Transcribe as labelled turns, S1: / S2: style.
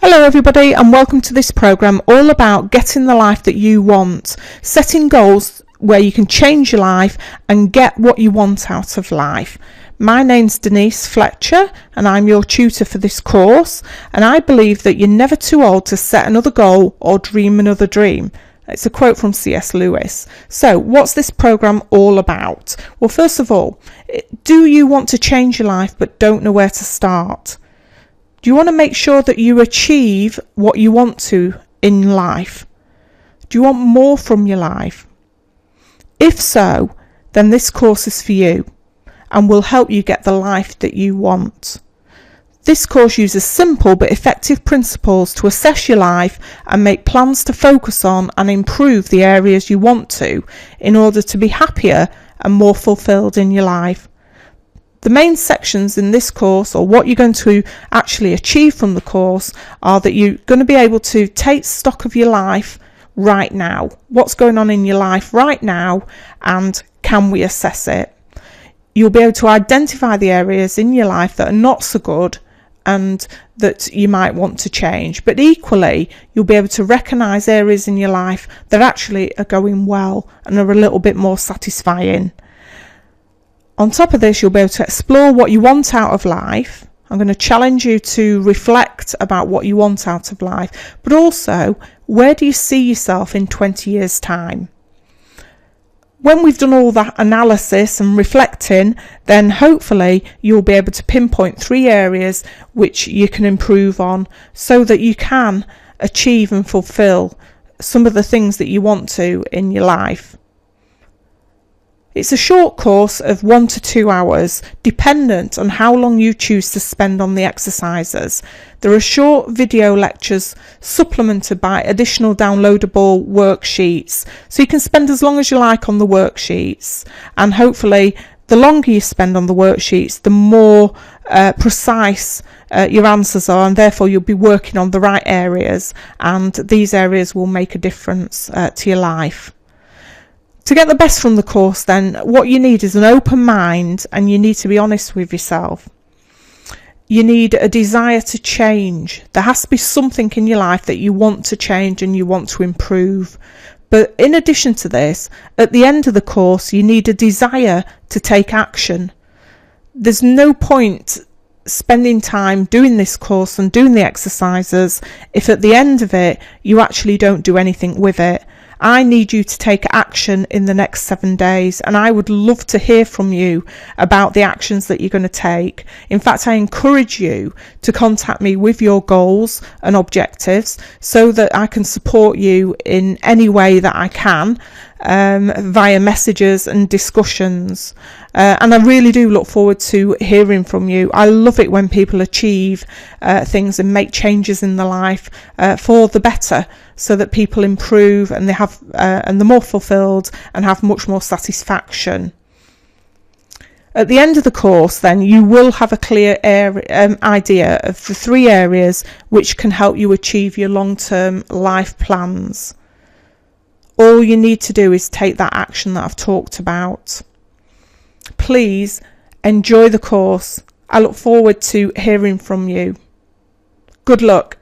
S1: Hello everybody, and welcome to this programme all about getting the life that you want, setting goals where you can change your life and get what you want out of life. My name's Denise Fletcher and I'm your tutor for this course, and I believe that you're never too old to set another goal or dream another dream. It's a quote from C.S. Lewis. So what's this programme all about? Well, first of all, do you want to change your life but don't know where to start? Do you want to make sure that you achieve what you want to in life? Do you want more from your life? If so, then this course is for you and will help you get the life that you want. This course uses simple but effective principles to assess your life and make plans to focus on and improve the areas you want to in order to be happier and more fulfilled in your life. The main sections in this course, or what you're going to actually achieve from the course, are that you're going to be able to take stock of your life right now. What's going on in your life right now, and can we assess it? You'll be able to identify the areas in your life that are not so good and that you might want to change. But equally, you'll be able to recognise areas in your life that actually are going well and are a little bit more satisfying. On top of this, you'll be able to explore what you want out of life. I'm going to challenge you to reflect about what you want out of life, but also, where do you see yourself in 20 years' time? When we've done all that analysis and reflecting, then hopefully you'll be able to pinpoint 3 areas which you can improve on so that you can achieve and fulfill some of the things that you want to in your life. It's a short course of 1 to 2 hours, dependent on how long you choose to spend on the exercises. There are short video lectures supplemented by additional downloadable worksheets, so you can spend as long as you like on the worksheets, and hopefully the longer you spend on the worksheets, the more precise your answers are, and therefore you'll be working on the right areas, and these areas will make a difference to your life. To get the best from the course, then, what you need is an open mind, and you need to be honest with yourself. You need a desire to change. There has to be something in your life that you want to change and you want to improve. But in addition to this, at the end of the course, you need a desire to take action. There's no point spending time doing this course and doing the exercises if at the end of it you actually don't do anything with it. I need you to take action in the next 7 days, and I would love to hear from you about the actions that you're going to take. In fact, I encourage you to contact me with your goals and objectives so that I can support you in any way that I can, via messages and discussions. And I really do look forward to hearing from you. I love it when people achieve things and make changes in their life for the better, so that people improve and they're more fulfilled and have much more satisfaction. At the end of the course, then, you will have a clear idea of the 3 areas which can help you achieve your long-term life plans. All you need to do is take that action that I've talked about. Please enjoy the course. I look forward to hearing from you. Good luck.